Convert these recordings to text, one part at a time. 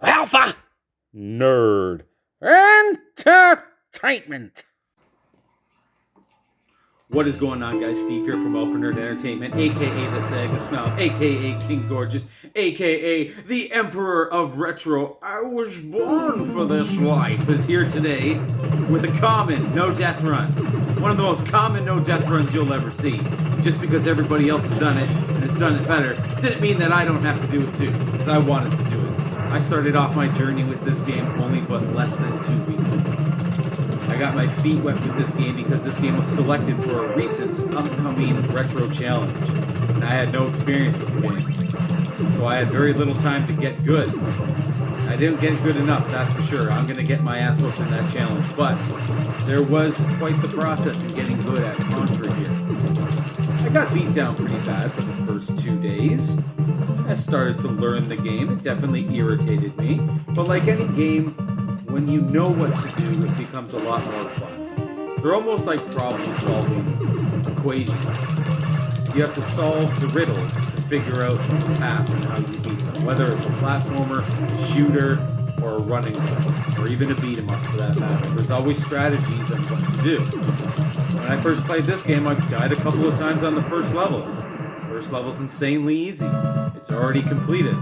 Alpha Nerd Entertainment. What is going on, guys? Steve here from Alpha Nerd Entertainment, aka the Sega Snob, aka King Gorgeous, aka the Emperor of Retro. I was born for this life. Is here today with a common no-death run. One of the most common no-death runs you'll ever see. Just because everybody else has done it and has done it better, didn't mean that I don't have to do it too, because I wanted to do it. I started off my journey with this game only but less than 2 weeks ago. I got my feet wet with this game because this game was selected for a recent upcoming retro challenge, and I had no experience with the game, so I had very little time to get good. I didn't get good enough, that's for sure. I'm going to get my ass whooped in that challenge, but there was quite the process in getting good at Contra here. I got beat down pretty bad for the first 2 days. I started to learn the game. It definitely irritated me. But like any game, when you know what to do, it becomes a lot more fun. They're almost like problem-solving equations. You have to solve the riddles to figure out the path and how you beat them. Whether it's a platformer, shooter, or a running game, or even a beat-em-up for that matter. There's always strategies on what to do. When I first played this game, I died a couple of times on the first level. First level's insanely easy. It's already completed.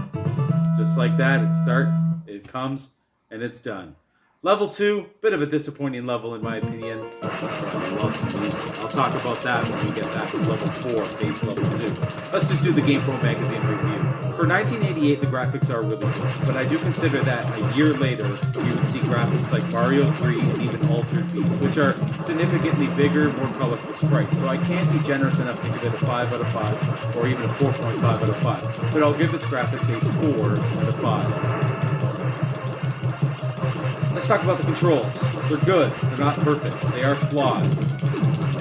Just like that, it starts, it comes, and it's done. Level 2, bit of a disappointing level in my opinion. I'll talk about that when we get back to level 4, base level 2. Let's just do the GamePro magazine review. For 1988, the graphics are really good, but I do consider that a year later, you would see graphics like Mario 3 and even Altered Beast, which are significantly bigger, more colorful sprites. So I can't be generous enough to give it a 5 out of 5, or even a 4.5 out of 5. But I'll give its graphics a 4 out of 5. Let's talk about the controls. They're good. They're not perfect. They are flawed.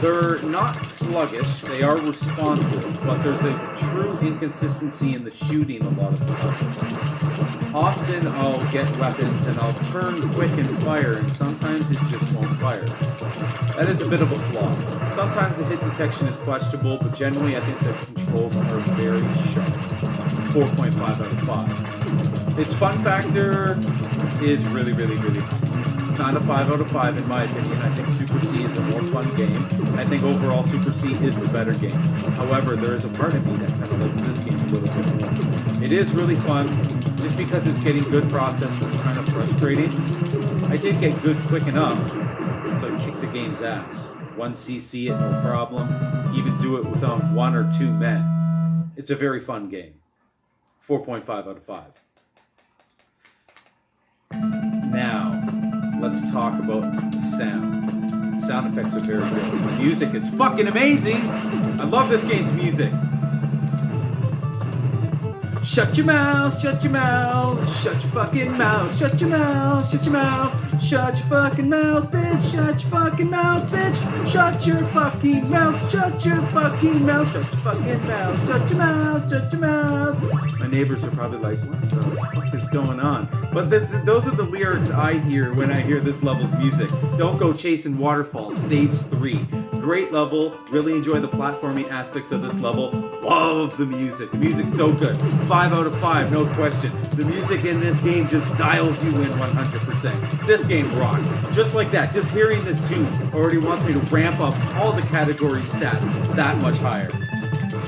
They're not sluggish. They are responsive, but there's a true inconsistency in the shooting a lot of the times. Often I'll get weapons and I'll turn quick and fire, and sometimes it just won't fire. That is a bit of a flaw. Sometimes the hit detection is questionable, but generally I think the controls are very sharp. 4.5 out of 5. Its fun factor is really high. It's not a 5 out of 5 in my opinion. I think Super C is a more fun game. I think overall Super C is the better game. However, there is a part of me that kind of likes this game a little bit more. It is really fun. Just because it's getting good process is kind of frustrating. I did get good quick enough, so I kicked the game's ass. 1cc it, no problem. Even do it without 1 or 2 men. It's a very fun game. 4.5 out of 5. Now, let's talk about the sound. The sound effects are very good. The music is fucking amazing! I love this game's music. Shut your mouth, shut your mouth, shut your fucking mouth, shut your mouth, shut your mouth, shut your fucking mouth, bitch, shut your fucking mouth, bitch, shut your fucking mouth, shut your fucking mouth, shut your fucking mouth, shut your mouth, shut your mouth. My neighbors are probably like, what the fuck is going on? But those are the lyrics I hear when I hear this level's music. Don't go chasing Waterfall, stage 3. Great level, really enjoy the platforming aspects of this level. Love the music. The music's so good. 5 out of 5, no question. The music in this game just dials you in 100%. This game rocks. Just like that, just hearing this tune already wants me to ramp up all the category stats that much higher.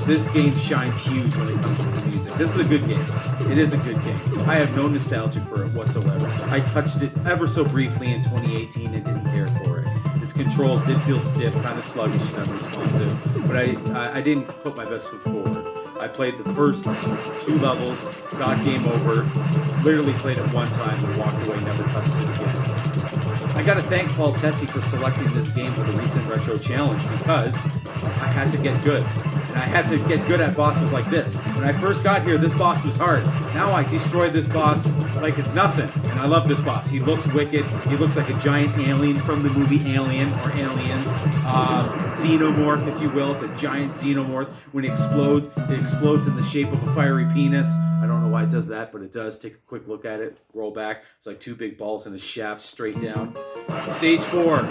This game shines huge when it comes to the music. This is a good game. It is a good game. I have no nostalgia for it whatsoever. I touched it ever so briefly in 2018 and didn't care for it. Its controls did feel stiff, kind of sluggish and unresponsive, but I didn't put my best foot forward. I played the first 2 levels, got game over, literally played it 1 time and walked away, never touched it again. I gotta thank Paul Tessie for selecting this game for the recent Retro Challenge because I had to get good. And I had to get good at bosses like this. When I first got here, this boss was hard. Now I destroyed this boss like it's nothing. And I love this boss. He looks wicked. He looks like a giant alien from the movie Alien or Aliens. Xenomorph, if you will. It's a giant xenomorph. When it explodes in the shape of a fiery penis. I don't know why it does that, but it does. Take a quick look at it. Roll back. It's like two big balls and a shaft straight down. Stage 4. My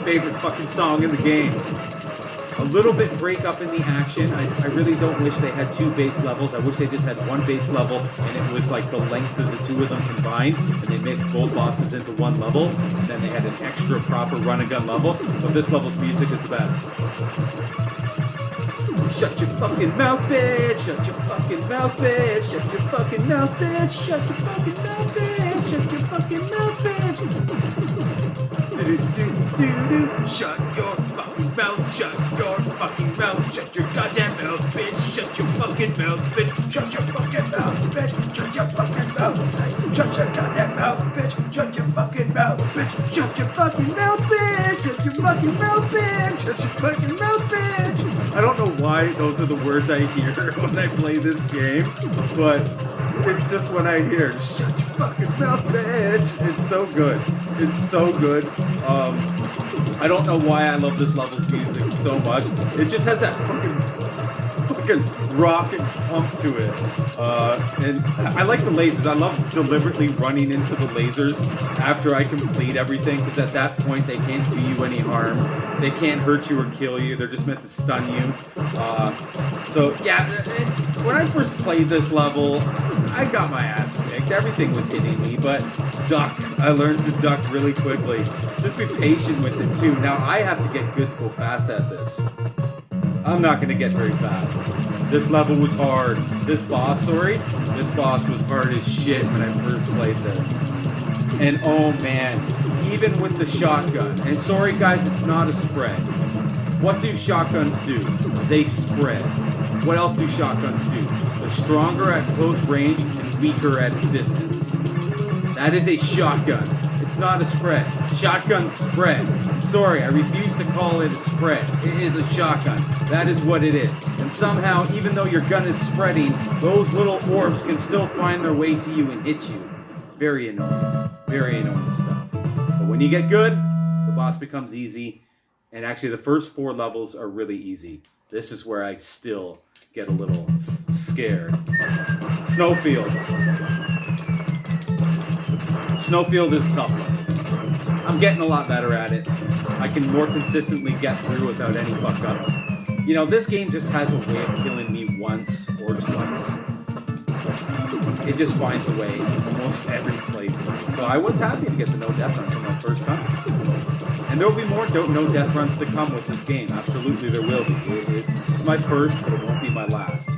favorite fucking song in the game. A little bit break up in the action. I really don't wish they had 2 base levels. I wish they just had 1 base level and it was like the length of the 2 of them combined and they mixed both bosses into 1 level. And then they had an extra proper run and gun level. So this level's music is the best. Shut your fucking mouth, bitch! Shut your fucking mouth, bitch! Shut your fucking mouth, bitch! Shut your fucking mouth, bitch! Shut your fucking mouth, bitch! Shut your fucking mouth! Shut your fucking mouth! Shut your goddamn mouth, bitch! Shut your fucking mouth, bitch! Shut your fucking mouth, bitch! Shut your fucking mouth! Shut your goddamn mouth, bitch! Shut your fucking mouth, bitch! Shut your fucking mouth, bitch! Shut your fucking mouth, bitch! Shut your fucking mouth, bitch! I don't know why those are the words I hear when I play this game, but it's just when I hear shut your fucking mouth, bitch. It's so good. It's so good. I don't know why I love this level's music so much. It just has that fucking rock and pump to it. And I like the lasers. I love deliberately running into the lasers after I complete everything, because at that point they can't do you any harm. They can't hurt you or kill you. They're just meant to stun you. So yeah, when I first played this level, I got my ass kicked. Everything was hitting me, but duck. I learned to duck really quickly. Just be patient with it too. Now I have to get good to go fast at this. I'm not gonna get very fast. This level was hard. This boss was hard as shit when I first played this. And oh man, even with the shotgun, and sorry guys, it's not a spread. What do shotguns do? They spread. What else do shotguns do? They're stronger at close range and weaker at distance. That is a shotgun. It's not a spread. Shotguns spread. I'm sorry, I refuse to call it a spread. It is a shotgun. That is what it is. And somehow, even though your gun is spreading, those little orbs can still find their way to you and hit you. Very annoying. Very annoying stuff. But when you get good, the boss becomes easy. And actually, the first 4 levels are really easy. This is where I still get a little scared. Snowfield. Snowfield is tough. I'm getting a lot better at it. I can more consistently get through without any fuck-ups. You know, this game just has a way of killing me once or twice. It just finds a way almost every playthrough. So I was happy to get the no-death run for my first time. And there will be more no-death runs to come with this game. Absolutely there will be. It's my first, but it won't be my last.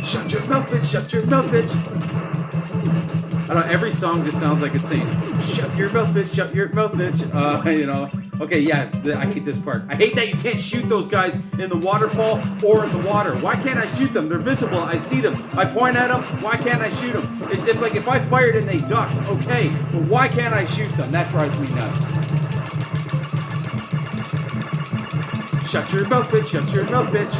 Shut your mouth, bitch! Shut your mouth, bitch! I don't know, every song just sounds like it's saying, shut your mouth, bitch! Shut your mouth, bitch! You know. Okay, yeah, I hate this part. I hate that you can't shoot those guys in the waterfall or in the water. Why can't I shoot them? They're visible. I see them. I point at them. Why can't I shoot them? It's like if I fired and they ducked, okay, but why can't I shoot them? That drives me nuts. Shut your mouth, bitch! Shut your mouth, bitch!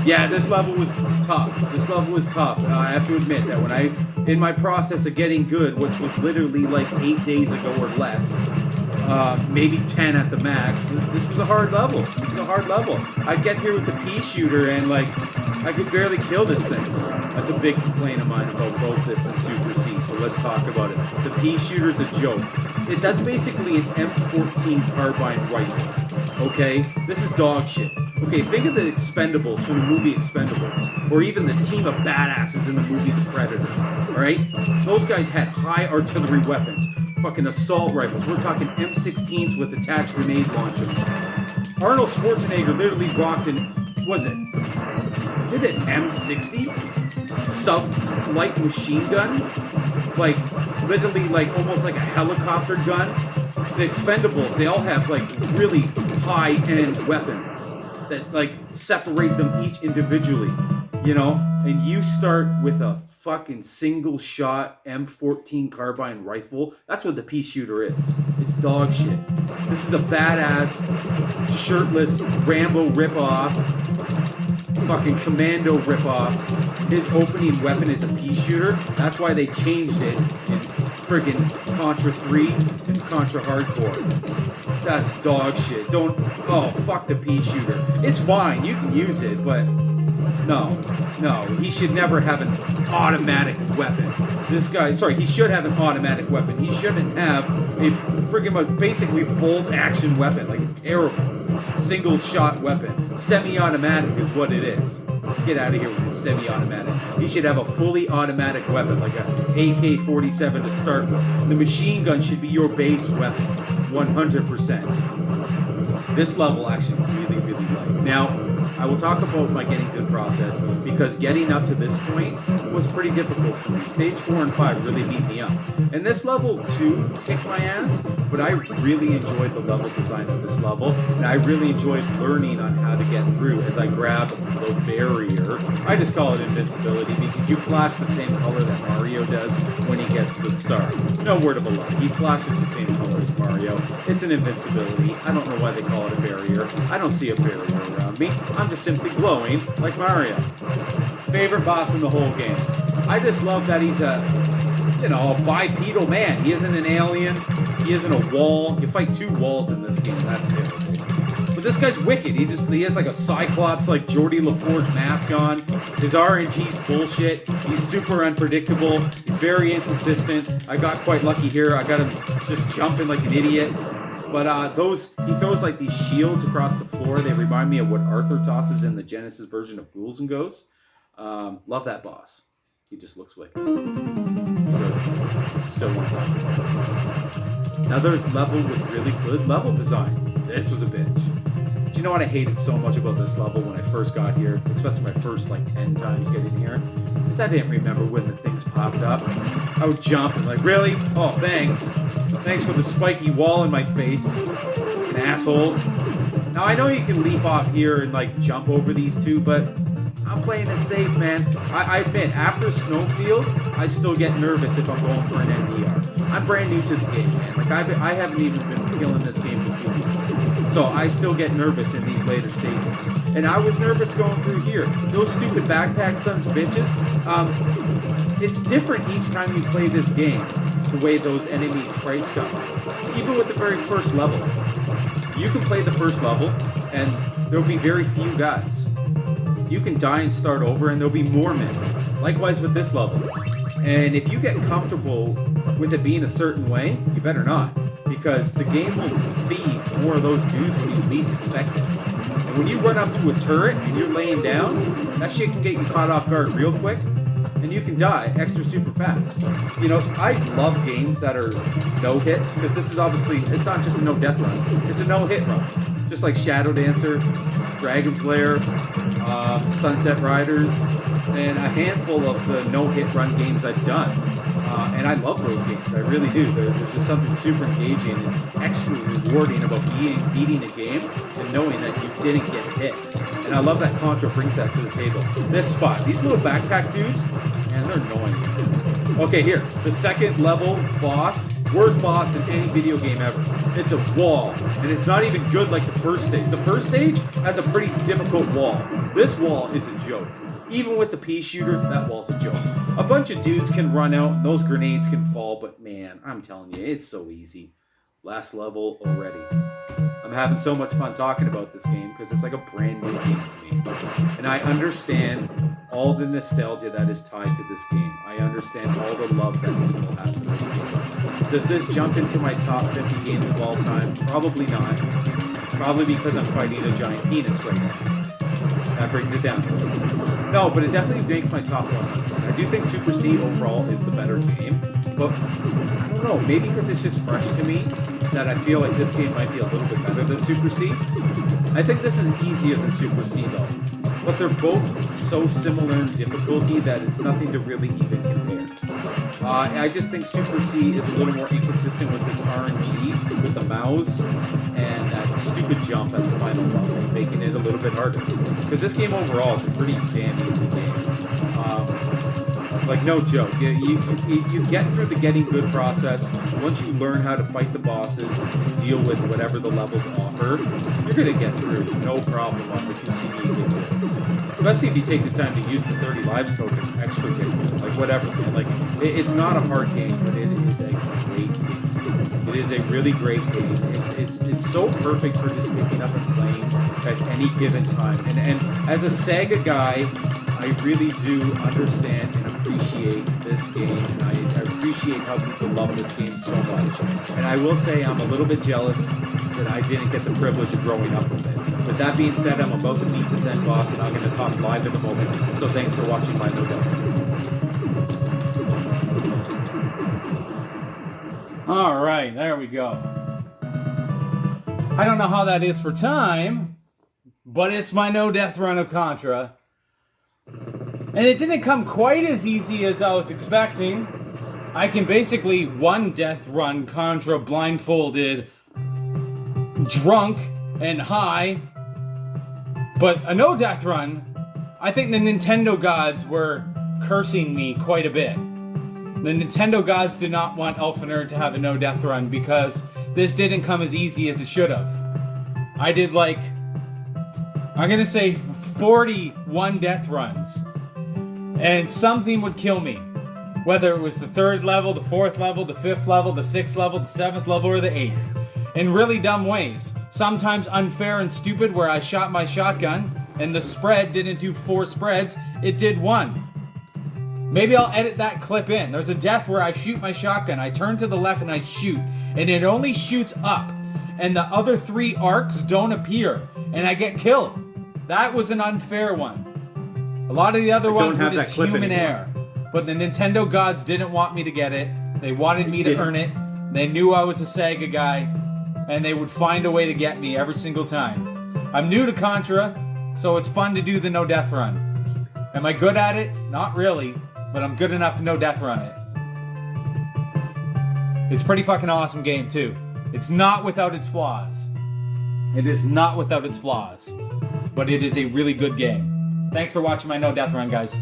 Yeah, this level was tough. This level was tough. I have to admit that when in my process of getting good, which was literally like 8 days ago or less, maybe 10 at the max, this was a hard level. This was a hard level. I'd get here with the pea shooter and like, I could barely kill this thing. That's a big complaint of mine about both this and Super C, so let's talk about it. The pea shooter's a joke. That's basically an M14 carbine rifle. Okay? This is dog shit. Okay, think of the Expendables from the movie Expendables, or even the team of badasses in the movie The Predator, alright? Those guys had high artillery weapons, fucking assault rifles. We're talking M16s with attached grenade launchers. Arnold Schwarzenegger literally rocked an, is it an M60? Sub-light machine gun? Like, literally like, almost like a helicopter gun? The Expendables, they all have like really high-end weapons that like separate them each individually, you know? And you start with a fucking single shot M14 carbine rifle. That's what the pea shooter is. It's dog shit. This is a badass, shirtless Rambo ripoff, fucking commando ripoff. His opening weapon is a pea shooter. That's why they changed it in friggin' Contra 3 and Contra Hardcore. That's dog shit. Don't, oh, fuck the pea shooter. It's fine, you can use it, but no, he should never have an automatic weapon. This guy, sorry, he should have an automatic weapon. He shouldn't have a friggin' basically bolt action weapon. Like, it's terrible. Single shot weapon. Semi-automatic is what it is. Get out of here with the semi-automatic. He should have a fully automatic weapon, like a AK-47 to start with. The machine gun should be your base weapon, 100%. This level actually really, really light. Now, I will talk about my getting good process, because getting up to this point was pretty difficult for me. Stage 4 and 5 really beat me up. And this level 2 kicked my ass, but I really enjoyed the level design of this level, and I really enjoyed learning on how to get through as I grab the barrier. I just call it invincibility, because you flash the same color that Mario does when he gets the star. No word of a lie. He flashes the same color as Mario. It's an invincibility. I don't know why they call it a barrier. I don't see a barrier around me. I'm just simply glowing like Mario. Favorite boss in the whole game. I just love that he's a bipedal man. He isn't an alien. He isn't a wall. You fight 2 walls in this game. That's terrible. But this guy's wicked. He has like a Cyclops, like Geordie LaForge mask on. His RNG's bullshit. He's super unpredictable. He's very inconsistent. I got quite lucky here. I got him just jumping like an idiot. But he throws like these shields across the floor. They remind me of what Arthur tosses in the Genesis version of Ghouls and Ghosts. Love that boss. He just looks wicked. Still one. Another level with really good level design. This was a bitch. Do you know what I hated so much about this level when I first got here? Especially my first like 10 times getting here. Is I didn't remember when the things popped up. I would jump and like, really? Oh, thanks. Thanks for the spiky wall in my face, assholes. Now, I know you can leap off here and, like, jump over these 2, but I'm playing it safe, man. I admit, after Snowfield, I still get nervous if I'm going for an NDR. I'm brand new to the game, man. Like, I haven't even been killing this game for 2 weeks. So I still get nervous in these later stages. And I was nervous going through here. Those stupid backpack sons of bitches. It's different each time you play this game. The way those enemy sprites come. Even with the very first level. You can play the first level, and there'll be very few guys. You can die and start over, and there'll be more men. Likewise with this level. And if you get comfortable with it being a certain way, you better not. Because the game will feed more of those dudes when you least expect it. And when you run up to a turret, and you're laying down, that shit can get you caught off guard real quick. And you can die extra super fast. You know, I love games that are no hits, because this is obviously, it's not just a no death run, it's a no hit run. Just like Shadow Dancer, Dragon's Lair, Sunset Riders, and a handful of the no hit run games I've done. And I love those games, I really do. There's just something super engaging and extra rewarding about beating a game and knowing that you didn't get hit. And I love that Contra brings that to the table. This spot, these little backpack dudes, man, they're annoying. Okay, here, the second level boss, worst boss in any video game ever. It's a wall, and it's not even good like the first stage. The first stage has a pretty difficult wall. This wall is a joke. Even with the pea shooter, that wall's a joke. A bunch of dudes can run out, and those grenades can fall, but man, I'm telling you, it's so easy. Last level already. I'm having so much fun talking about this game because it's like a brand new game to me. And I understand all the nostalgia that is tied to this game. I understand all the love that people have for this game. Does this jump into my top 50 games of all time? Probably not. Probably because I'm fighting a giant penis right now. That brings it down. No, but it definitely makes my top 100. I do think Super C overall is the better game, but I don't know, maybe because it's just fresh to me that I feel like this game might be a little bit better than Super C. I think this is easier than Super C though, but they're both so similar in difficulty that it's nothing to really even compare. I just think Super C is a little more inconsistent with this RNG, with the mouse, and that stupid jump at the final level, making it a little bit harder. Because this game overall is a pretty damn easy game. Like, no joke. You get through the getting good process. Once you learn how to fight the bosses and deal with whatever the levels offer, you're going to get through no problem on the 2 CD. Especially if you take the time to use the 30 lives code and extra get good. Like, whatever, man. Like, it's not a hard game, but it is a great game. It is a really great game. It's so perfect for just picking up and playing at any given time. And as a Sega guy, I really do understand and appreciate this game, and I appreciate how people love this game so much. And I will say I'm a little bit jealous that I didn't get the privilege of growing up with it. With that being said, I'm about to meet this end boss, and I'm going to talk live in a moment. So thanks for watching my No Death Run. All right, there we go. I don't know how that is for time, but it's my No Death Run of Contra. And it didn't come quite as easy as I was expecting. I can basically one death run Contra blindfolded, drunk, and high. But a no death run, I think the Nintendo gods were cursing me quite a bit. The Nintendo gods did not want Alpha Nerd to have a no death run because this didn't come as easy as it should have. I did like, I'm gonna say 41 death runs. And something would kill me. Whether it was the 3rd level, the 4th level, the 5th level, the 6th level, the 7th level, or the 8th. In really dumb ways. Sometimes unfair and stupid where I shot my shotgun and the spread didn't do 4 spreads, it did 1. Maybe I'll edit that clip in. There's a death where I shoot my shotgun, I turn to the left and I shoot, and it only shoots up, and the other 3 arcs don't appear, and I get killed. That was an unfair one. A lot of the other ones were just human error. But the Nintendo gods didn't want me to get it. They wanted me to earn it. They knew I was a Sega guy. And they would find a way to get me every single time. I'm new to Contra, so it's fun to do the no death run. Am I good at it? Not really. But I'm good enough to no death run it. It's a pretty fucking awesome game too. It's not without its flaws. It is not without its flaws. But it is a really good game. Thanks for watching my No Death Run, guys.